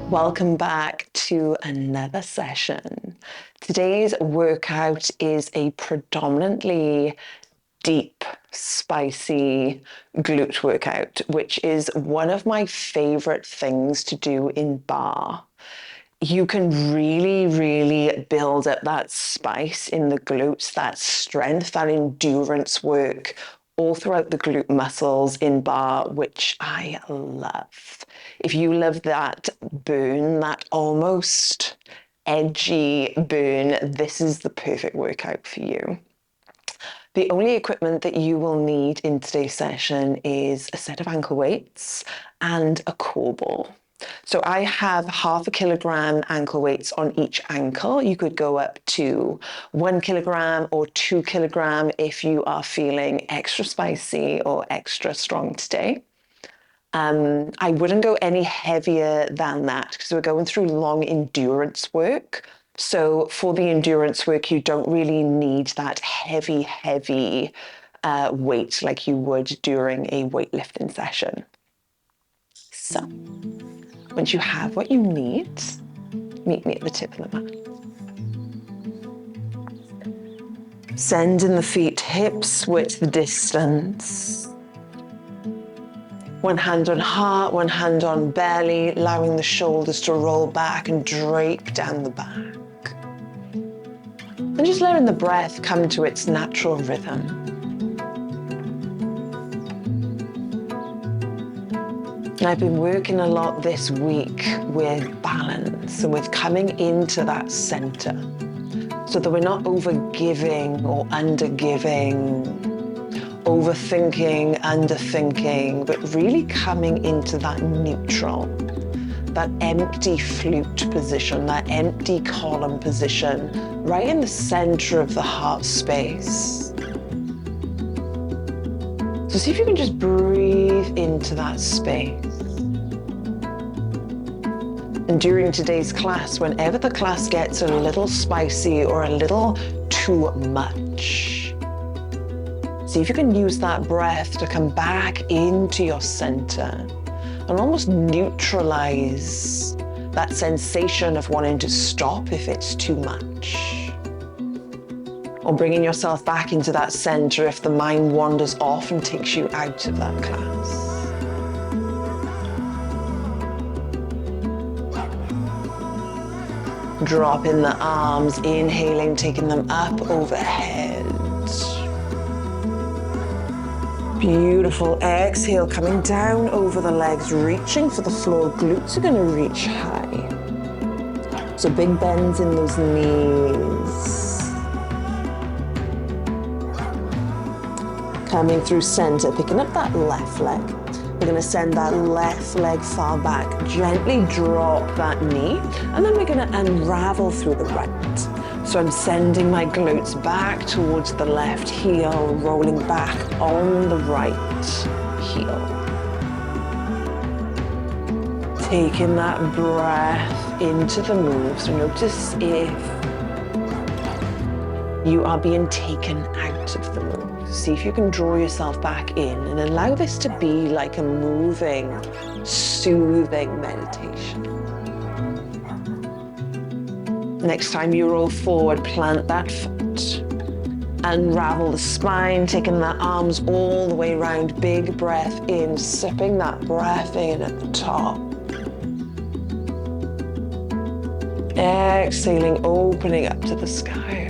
Welcome back to another session. Today's workout is a predominantly deep, spicy glute workout, which is one of my favorite things to do in barre. You can really build up that spice in the glutes, that strength, that endurance work all throughout the glute muscles in barre, which I love. If you love that burn, that almost edgy burn, this is the perfect workout for you. The only equipment that you will need in today's session is a set of ankle weights and a core ball. So I have 0.5 kilogram ankle weights on each ankle. You could go up to 1 kilogram or 2 kilogram if you are feeling extra spicy or extra strong today. I wouldn't go any heavier than that because we're going through long endurance work. So for the endurance work, you don't really need that heavy weight like you would during a weightlifting session. So once you have what you need, meet me at the tip of the mat. Sending the feet hips width distance. One hand on heart, one hand on belly, allowing the shoulders to roll back and drape down the back. And just letting the breath come to its natural rhythm. And I've been working a lot this week with balance and with coming into that center so that we're not over-giving or under-giving, overthinking, underthinking, but really coming into that neutral, that empty flute position, that empty column position, right in the center of the heart space. So see if you can just breathe into that space. And during today's class, whenever the class gets a little spicy or a little too much, see if you can use that breath to come back into your center and almost neutralize that sensation of wanting to stop if it's too much. Or bringing yourself back into that center if the mind wanders off and takes you out of that class. Dropping the arms, inhaling, taking them up overhead. Beautiful. Exhale, coming down over the legs, reaching for the floor. Glutes are going to reach high. So big bends in those knees. Coming through center, picking up that left leg. We're going to send that left leg far back. Gently drop that knee. And then we're going to unravel through the right. So I'm sending my glutes back towards the left heel, rolling back on the right heel. Taking that breath into the move. So notice if you are being taken out of the move. See if you can draw yourself back in and allow this to be like a moving, soothing meditation. Next time you roll forward, plant that foot. Unravel the spine, taking the arms all the way around. Big breath in, sipping that breath in at the top. Exhaling, opening up to the sky.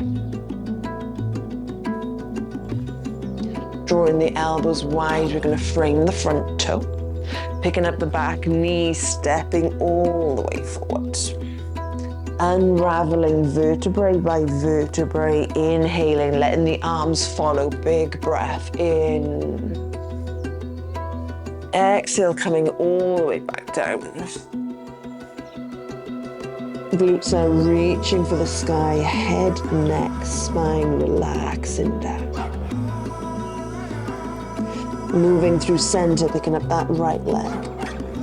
Drawing the elbows wide, we're going to frame the front toe. Picking up the back knee, stepping all the way forward. Unraveling vertebrae by vertebrae, inhaling, letting the arms follow, big breath in. Exhale, coming all the way back down. Glutes are reaching for the sky, head, neck, spine, relaxing down. Moving through center, picking up that right leg.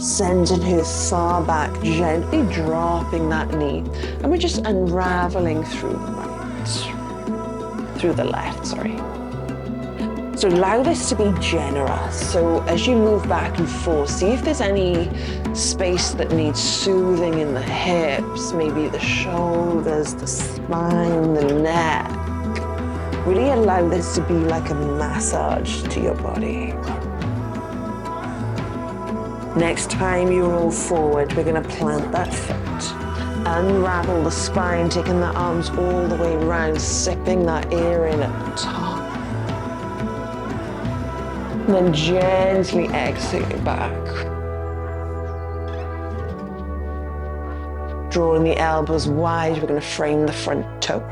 Sending her far back, gently dropping that knee. And we're just unraveling through the right, through the left, sorry. So allow this to be generous. So as you move back and forth, see if there's any space that needs soothing in the hips, maybe the shoulders, the spine, the neck. Really allow this to be like a massage to your body. Next time you roll forward, we're going to plant that foot. Unravel the spine, taking the arms all the way around, sipping that air in at the top. And then gently exhale back. Drawing the elbows wide, we're going to frame the front toe.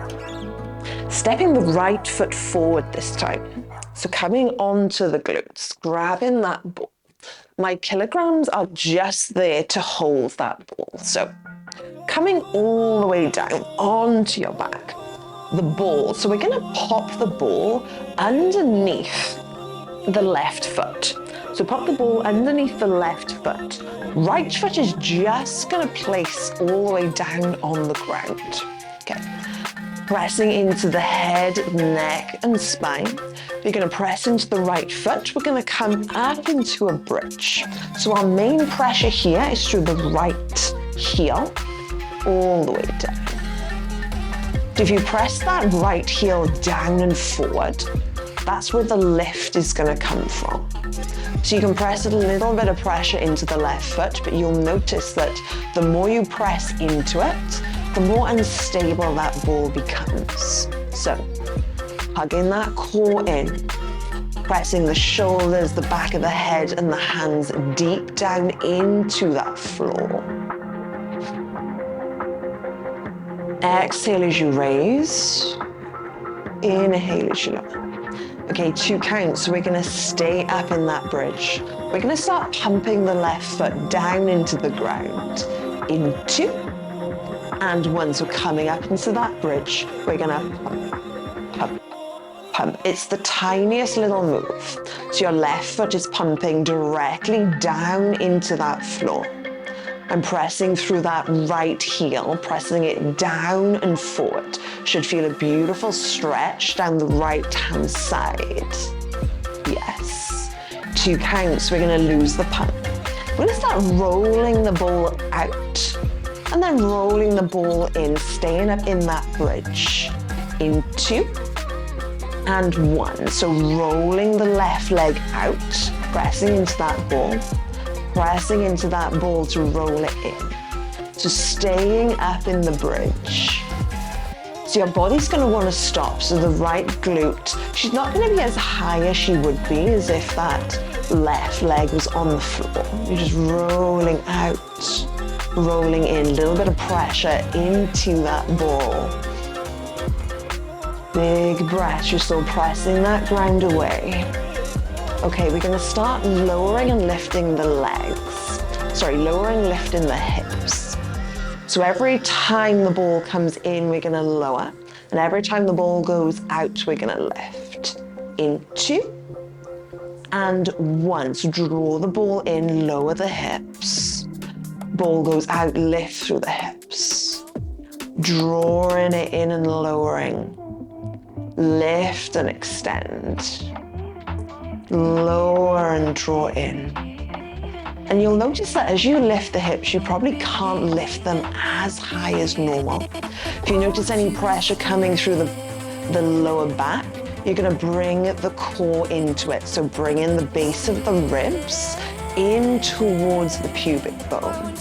Stepping the right foot forward this time. So coming onto the glutes, grabbing that ball. My kilograms are just there to hold that ball. So coming all the way down onto your back, the ball. So we're going to pop the ball underneath the left foot. So pop the ball underneath the left foot. Right foot is just going to place all the way down on the ground. Okay. Pressing into the head, neck, and spine. You're going to press into the right foot. We're going to come up into a bridge. So our main pressure here is through the right heel, all the way down. If you press that right heel down and forward, that's where the lift is going to come from. So you can press a little bit of pressure into the left foot, but you'll notice that the more you press into it, the more unstable that ball becomes. So, hugging that core in, pressing the shoulders, the back of the head, and the hands deep down into that floor. Exhale as you raise. Inhale as you lower. Okay, 2 counts, so we're going to stay up in that bridge. We're going to start pumping the left foot down into the ground. In 2 and 1, so coming up into that bridge, we're going to pump, pump, pump. It's the tiniest little move. So your left foot is pumping directly down into that floor. I'm pressing through that right heel, pressing it down and forward. Should feel a beautiful stretch down the right-hand side. Yes. 2 counts, we're going to lose the pump. We're going to start rolling the ball out and then rolling the ball in, staying up in that bridge. In 2 and 1. So rolling the left leg out, pressing into that ball. Pressing into that ball to roll it in. So staying up in the bridge. So your body's going to want to stop. So the right glute, she's not going to be as high as she would be as if that left leg was on the floor. You're just rolling out, rolling in, a little bit of pressure into that ball. Big breath, you're still pressing that ground away. Okay, we're going to start lowering and lifting the legs. Lowering, lifting the hips. So every time the ball comes in, we're going to lower. And every time the ball goes out, we're going to lift. In 2 and 1. So draw the ball in, lower the hips. Ball goes out, lift through the hips. Drawing it in and lowering. Lift and extend. Lower and draw in. And you'll notice that as you lift the hips, you probably can't lift them as high as normal. If you notice any pressure coming through the lower back, you're going to bring the core into it. So bring in the base of the ribs in towards the pubic bone.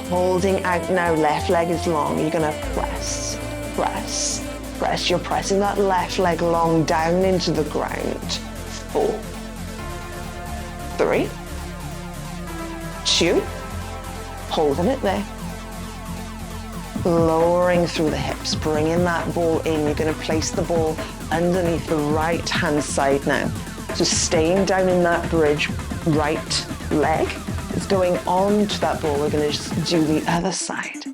Holding out now, left leg is long. You're going to press, press, press. You're pressing that left leg long down into the ground. 4, 3, 2, holding it there. Lowering through the hips, bringing that ball in. You're going to place the ball underneath the right hand side now. So staying down in that bridge, right leg is going on to that ball. We're going to just do the other side.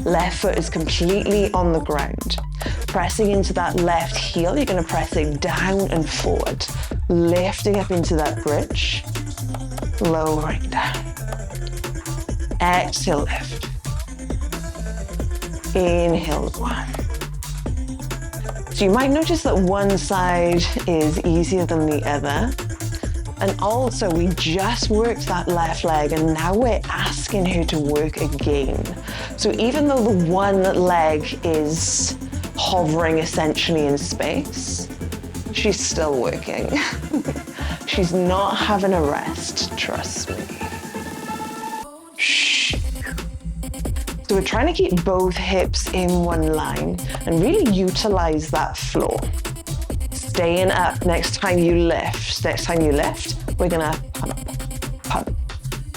Left foot is completely on the ground. Pressing into that left heel, you're going to press it down and forward. Lifting up into that bridge. Lowering down. Exhale, lift. Inhale, 1. So So you might notice that one side is easier than the other. And also we just worked that left leg and now we're asking her to work again. So even though the one leg is hovering essentially in space, she's still working. She's not having a rest, trust me. Shh. So we're trying to keep both hips in one line and really utilize that floor. Staying up next time you lift. Next time you lift, we're gonna pump, pump,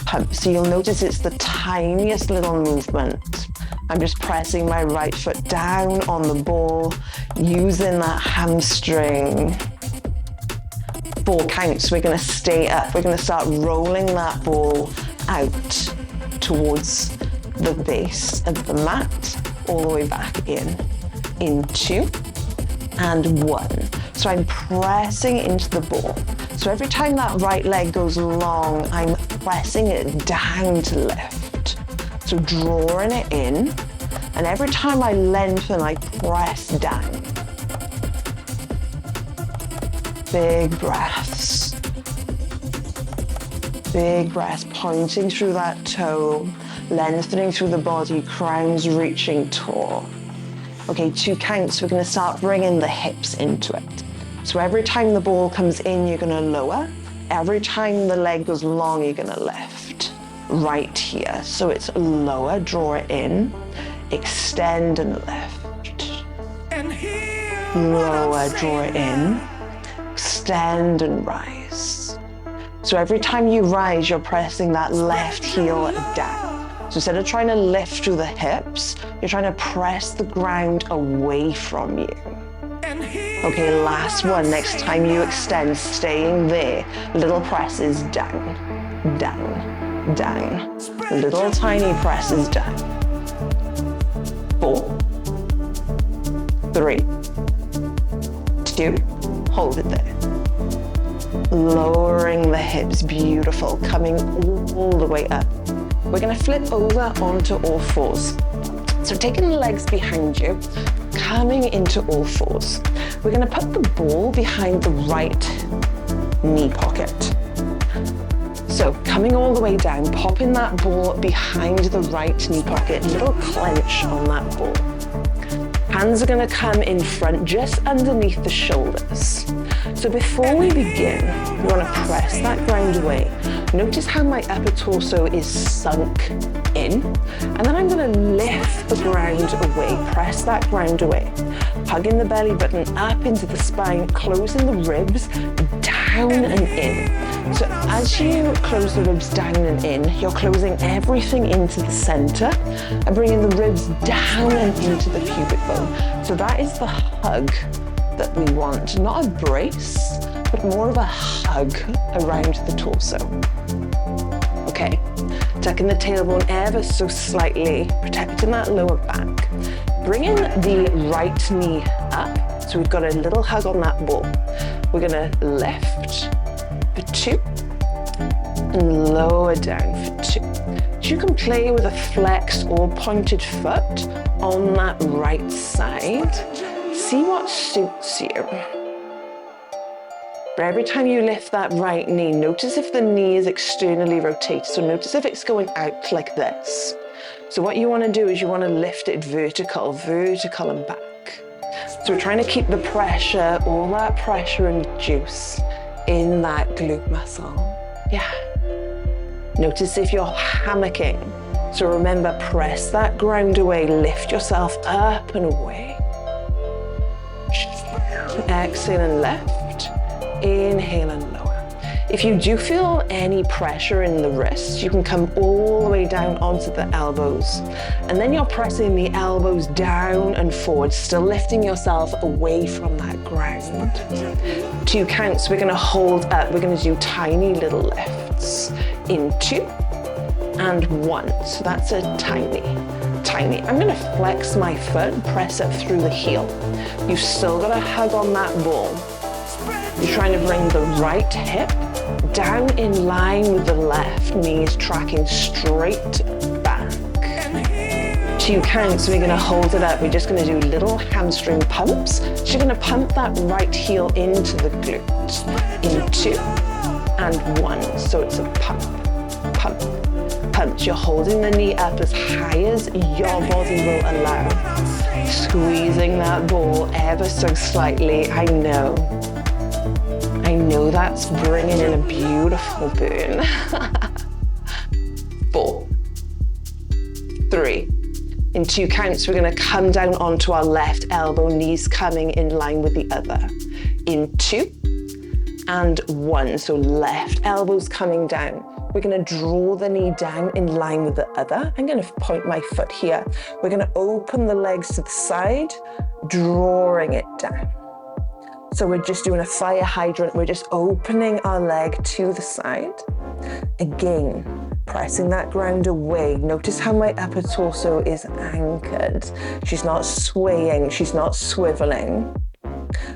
pump. So you'll notice it's the tiniest little movement. I'm just pressing my right foot down on the ball, using that hamstring. 4 counts, we're gonna stay up. We're gonna start rolling that ball out towards the base of the mat, all the way back in. 2 and 1. So I'm pressing into the ball. So every time that right leg goes long, I'm pressing it down to lift. So drawing it in, and every time I lengthen, I press down. Big breaths. Big breaths, pointing through that toe, lengthening through the body, crowns reaching tall. Okay, 2 counts, we're gonna start bringing the hips into it. So every time the ball comes in, you're gonna lower. Every time the leg goes long, you're gonna lift. Right here, so it's lower, draw it in, extend and lift. Lower, draw it in, extend and rise. So every time you rise, you're pressing that left heel down. So instead of trying to lift through the hips, you're trying to press the ground away from you. Okay, last one. Next time you extend, staying there. Little presses down, down, down. Little tiny presses down. 4, 3, 2, hold it there. Lowering the hips, beautiful, coming all the way up. We're gonna flip over onto all fours. So taking the legs behind you, coming into all fours. We're gonna put the ball behind the right knee pocket. So coming all the way down, popping that ball behind the right knee pocket, little clench on that ball. Hands are gonna come in front, just underneath the shoulders. So before we begin, we wanna press that ground away. Notice how my upper torso is sunk in, and then I'm gonna lift the ground away, press that ground away. Hugging the belly button up into the spine, closing the ribs down and in. So as you close the ribs down and in, you're closing everything into the center and bringing the ribs down and into the pubic bone. So that is the hug that we want, not a brace, but more of a hug around the torso. Okay, tucking the tailbone ever so slightly, protecting that lower back. Bringing the right knee up, so we've got a little hug on that ball. We're gonna lift for 2, and lower down for 2. So you can play with a flexed or pointed foot on that right side. See what suits you. But every time you lift that right knee, notice if the knee is externally rotated. So notice if it's going out like this. So what you want to do is you want to lift it vertical, vertical and back. So we're trying to keep the pressure, all that pressure and juice in that glute muscle. Yeah. Notice if you're hammocking. So remember, press that ground away, lift yourself up and away. Exhale and lift, inhale and lower. If you do feel any pressure in the wrists, you can come all the way down onto the elbows. And then you're pressing the elbows down and forward, still lifting yourself away from that ground. 2 counts, we're gonna hold up. We're gonna do tiny little lifts. In 2 and 1. So that's a tiny. I'm gonna flex my foot, press it through the heel. You've still got a hug on that ball. You're trying to bring the right hip down in line with the left, knees tracking straight back. 2 counts, we're gonna hold it up. We're just gonna do little hamstring pumps. So you're gonna pump that right heel into the glute. In 2 and 1. So it's a pump, pump, pump. You're holding the knee up as high as your body will allow. Squeezing that ball ever so slightly. I know that's bringing in a beautiful burn. 4, 3. In 2 counts, we're gonna come down onto our left elbow, knees coming in line with the other. In 2 and 1, so left elbow's coming down. We're gonna draw the knee down in line with the other. I'm gonna point my foot here. We're gonna open the legs to the side, drawing it down. So we're just doing a fire hydrant. We're just opening our leg to the side. Again, pressing that ground away. Notice how my upper torso is anchored. She's not swaying, she's not swiveling.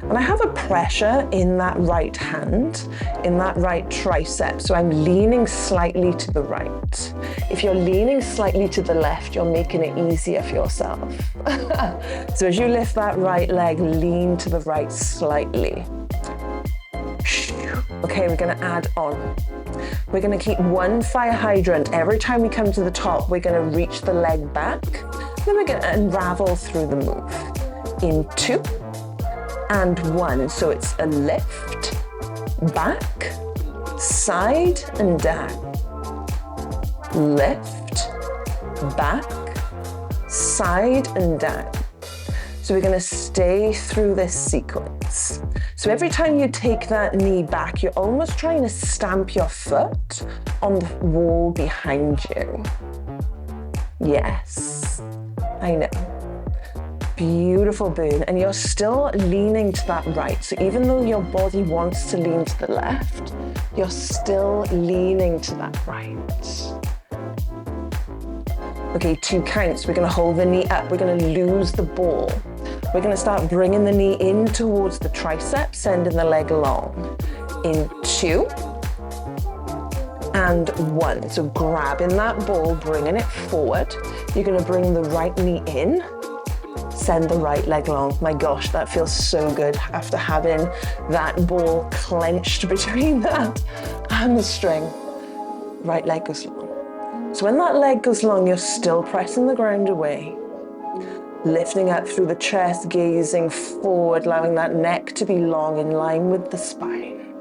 And I have a pressure in that right hand, in that right tricep, so I'm leaning slightly to the right. If you're leaning slightly to the left, you're making it easier for yourself. So as you lift that right leg, lean to the right slightly. Okay, we're gonna add on. We're gonna keep one fire hydrant. Every time we come to the top, we're gonna reach the leg back, then we're gonna unravel through the move. In 2 and 1, so it's a lift, back, side and down. Lift, back, side and down. So we're gonna stay through this sequence. So every time you take that knee back, you're almost trying to stamp your foot on the wall behind you. Yes, I know. Beautiful burn, and you're still leaning to that right. So even though your body wants to lean to the left, you're still leaning to that right. Okay, 2 counts. We're gonna hold the knee up. We're gonna lose the ball. We're gonna start bringing the knee in towards the triceps, sending the leg long. In 2 and 1. So grabbing that ball, bringing it forward. You're gonna bring the right knee in, send the right leg long. My gosh, that feels so good after having that ball clenched between that hamstring. Right leg goes long. So when that leg goes long, you're still pressing the ground away. Lifting up through the chest, gazing forward, allowing that neck to be long in line with the spine.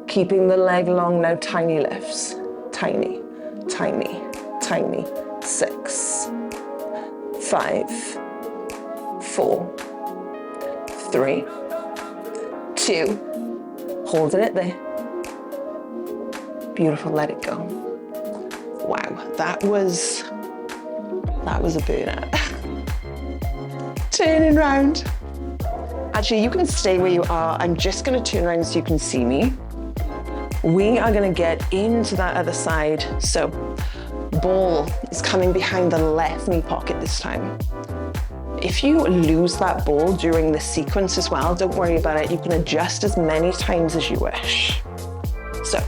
Keeping the leg long, now tiny lifts. Tiny, tiny, tiny. 6, 5, 4, 3, 2, holding it there. Beautiful, let it go. Wow, that was a burnout. Turning round. Actually, you can stay where you are. I'm just gonna turn around so you can see me. We are gonna get into that other side. So, ball is coming behind the left knee pocket this time. If you lose that ball during the sequence as well, don't worry about it. You can adjust as many times as you wish. So,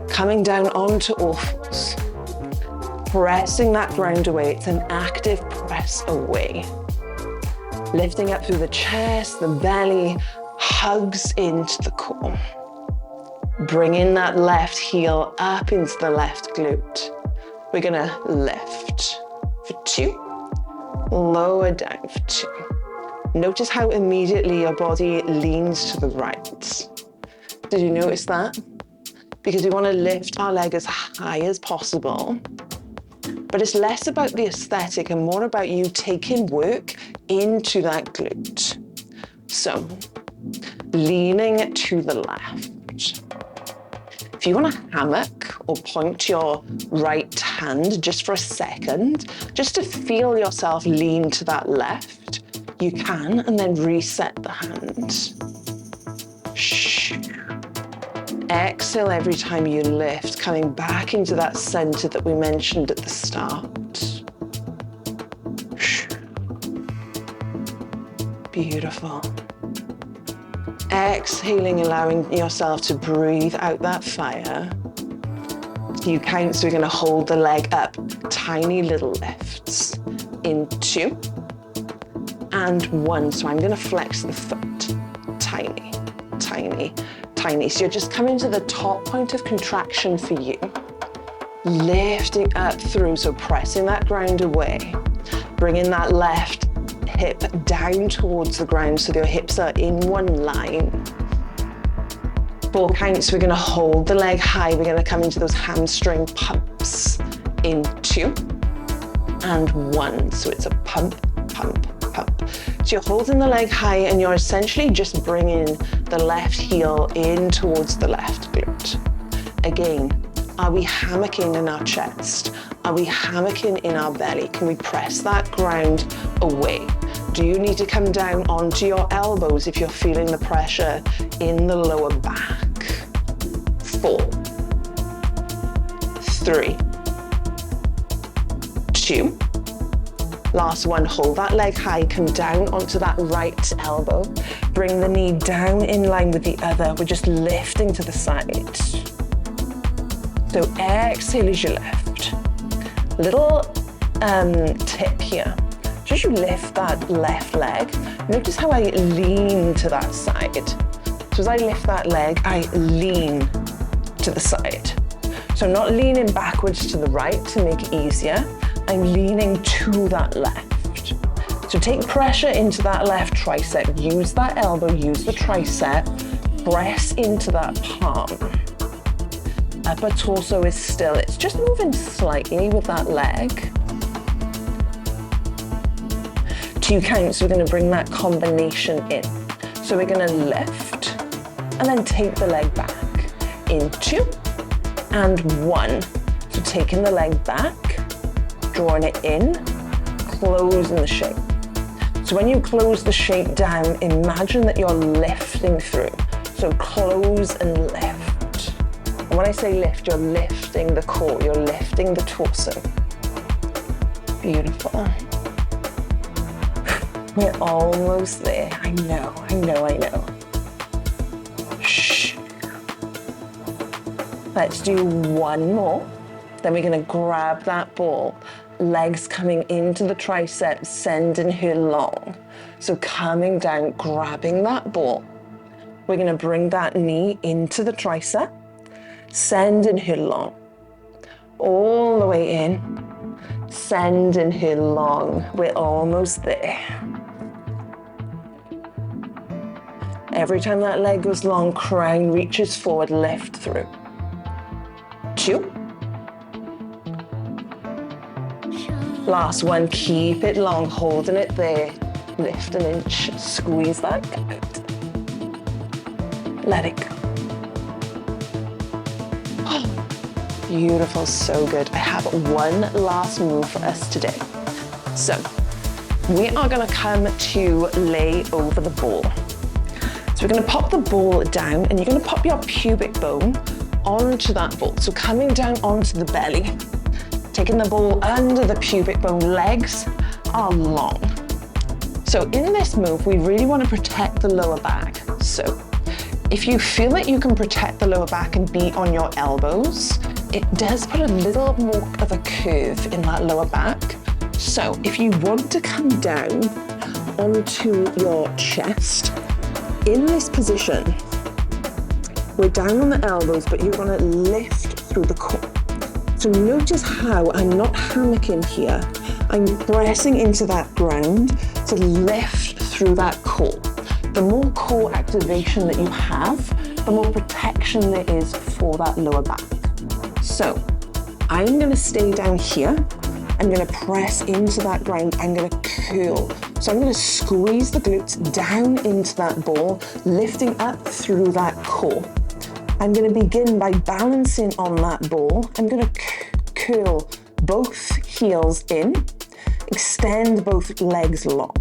coming down onto all fours. Pressing that ground away. It's an active press away. Lifting up through the chest, the belly hugs into the core. Bringing that left heel up into the left glute. We're gonna lift for 2, lower down for 2. Notice how immediately your body leans to the right. Did you notice that? Because we wanna lift our leg as high as possible. But it's less about the aesthetic and more about you taking work into that glute. So, leaning to the left. If you want to hammock or point your right hand just for a second, just to feel yourself lean to that left, you can, and then reset the hand. Shh. Exhale every time you lift, coming back into that center that we mentioned at the start. Beautiful. Exhaling, allowing yourself to breathe out that fire. You count, so we're going to hold the leg up, tiny little lifts, in 2 and 1. So I'm going to flex the foot, tiny, tiny, tiny. So you're just coming to the top point of contraction for you, lifting up through, so pressing that ground away, bringing that left hip down towards the ground so your hips are in one line. 4 counts, we're going to hold the leg high. We're going to come into those hamstring pumps in 2 and 1. So it's a pump, pump, pump. So you're holding the leg high and you're essentially just bringing the left heel in towards the left glute. Again, are we hammocking in our chest? Are we hammocking in our belly? Can we press that ground away? Do you need to come down onto your elbows if you're feeling the pressure in the lower back? 4, 3, 2. Last one, hold that leg high, come down onto that right elbow. Bring the knee down in line with the other. We're just lifting to the side. So exhale as you lift. Little tip here. As you lift that left leg, notice how I lean to that side. So as I lift that leg, I lean to the side. So I'm not leaning backwards to the right to make it easier. I'm leaning to that left. So take pressure into that left tricep. Use that elbow, use the tricep. Press into that palm. Upper torso is still. It's just moving slightly with that leg. 2 counts, we're going to bring that combination in. So we're going to lift and then take the leg back in 2 and 1. So taking the leg back, drawing it in, closing the shape. So when you close the shape down, imagine that you're lifting through. So close and lift. And when I say lift, you're lifting the core, you're lifting the torso. Beautiful. We're almost there. I know, I know, I know. Shh. Let's do 1 more. Then we're going to grab that ball. Legs coming into the triceps, sending her long. So coming down, grabbing that ball. We're going to bring that knee into the tricep, sending her long. All the way in, sending her long. We're almost there. Every time that leg goes long, crown reaches forward, lift through. 2. Last one, keep it long, holding it there. Lift an inch, squeeze that out. Let it go. Oh, beautiful, so good. I have one last move for us today. So, we are gonna come to lay over the ball. So we're going to pop the ball down and you're going to pop your pubic bone onto that ball. So coming down onto the belly, taking the ball under the pubic bone, legs are long. So in this move, we really want to protect the lower back. So if you feel that you can protect the lower back and be on your elbows, it does put a little more of a curve in that lower back. So if you want to come down onto your chest, in this position, we're down on the elbows, but you're going to lift through the core. So notice how I'm not hammocking here. I'm pressing into that ground to lift through that core. The more core activation that you have, the more protection there is for that lower back. So I'm going to stay down here. I'm going to press into that ground. I'm going to curl. So I'm going to squeeze the glutes down into that ball, lifting up through that core. I'm going to begin by balancing on that ball. I'm going to curl both heels in, extend both legs long.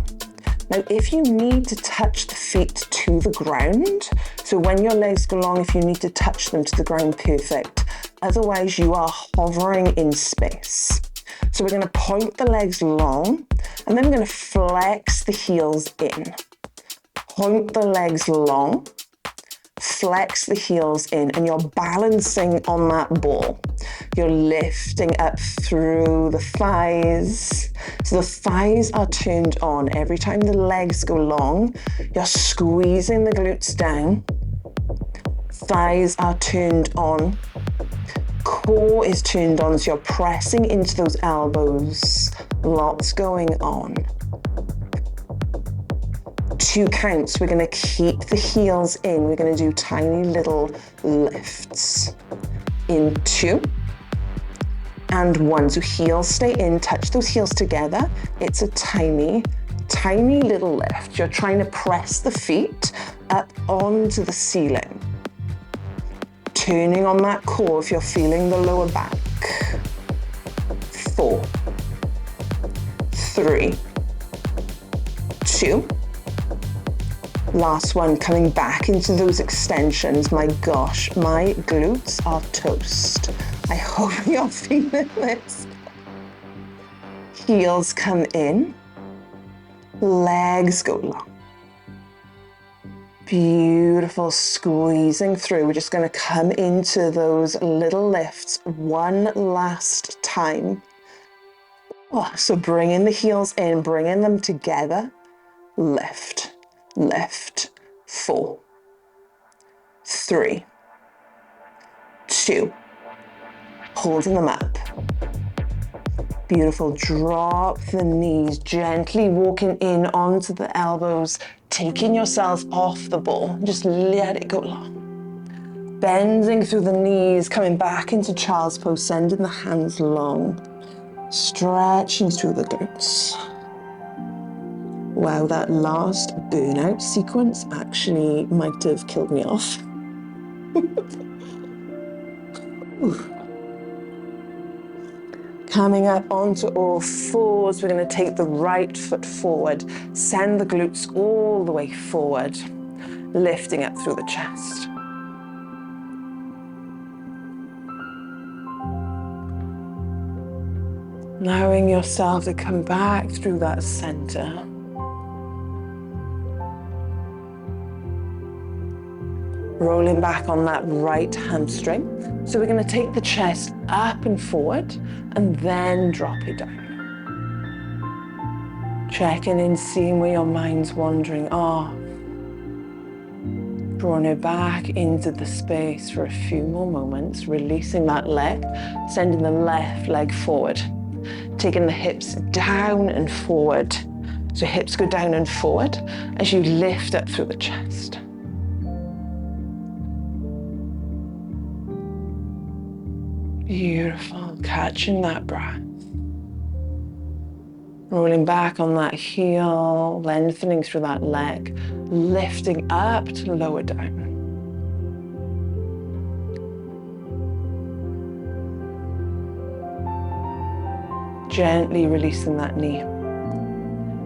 Now, if you need to touch the feet to the ground, so when your legs go long, if you need to touch them to the ground, perfect. Otherwise, you are hovering in space. So we're going to point the legs long, and then we're going to flex the heels in. Point the legs long, Flex the heels in and you're balancing on that ball. You're lifting up through the thighs. So the thighs are turned on. Every time the legs go long, you're squeezing the glutes down. Thighs are turned on. Core is turned on, so you're pressing into those elbows. Lots going on. 2 counts. We're going to keep the heels in. We're going to do tiny little lifts. In 2 and 1. So heels stay in. Touch those heels together. It's a tiny, tiny little lift. You're trying to press the feet up onto the ceiling. Turning on that core if you're feeling the lower back. 4, 3, 2. Last one, coming back into those extensions. My gosh, my glutes are toast. I hope you're feeling this. Heels come in, legs go long. Beautiful, squeezing through. We're just going to come into those little lifts one last time. Oh, so bringing the heels in, bringing them together. Lift, lift. 4, 3, 2. Holding them up. Beautiful. Drop the knees, gently walking in onto the elbows, taking yourself off the ball. Just let it go long. Bending through the knees, coming back into child's pose, sending the hands long. Stretching through the glutes. Wow, that last burnout sequence actually might have killed me off. Coming up onto all fours, we're going to take the right foot forward, send the glutes all the way forward, lifting up through the chest. Allowing yourself to come back through that center. Rolling back on that right hamstring. So we're going to take the chest up and forward and then drop it down. Checking in, seeing where your mind's wandering off. Drawing it back into the space for a few more moments, releasing that leg, sending the left leg forward. Taking the hips down and forward. So hips go down and forward as you lift up through the chest. Beautiful, catching that breath. Rolling back on that heel, lengthening through that leg, lifting up to lower down. Gently releasing that knee.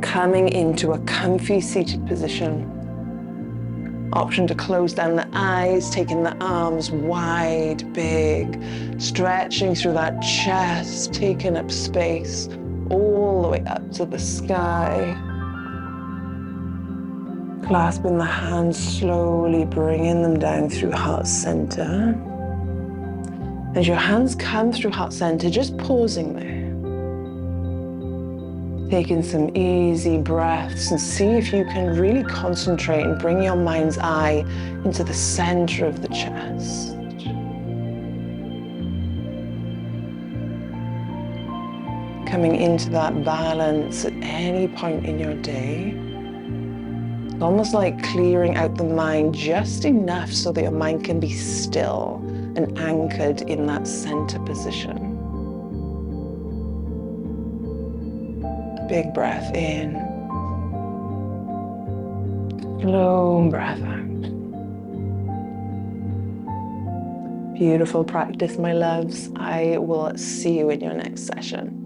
Coming into a comfy seated position. Option to close down the eyes, taking the arms wide, big, stretching through that chest, taking up space all the way up to the sky. Clasping the hands slowly, bringing them down through heart center. As your hands come through heart center, just pausing there. Taking some easy breaths and see if you can really concentrate and bring your mind's eye into the center of the chest. Coming into that balance at any point in your day. Almost like clearing out the mind just enough so that your mind can be still and anchored in that center position. Big breath in. Slow breath out. Beautiful practice, my loves. I will see you in your next session.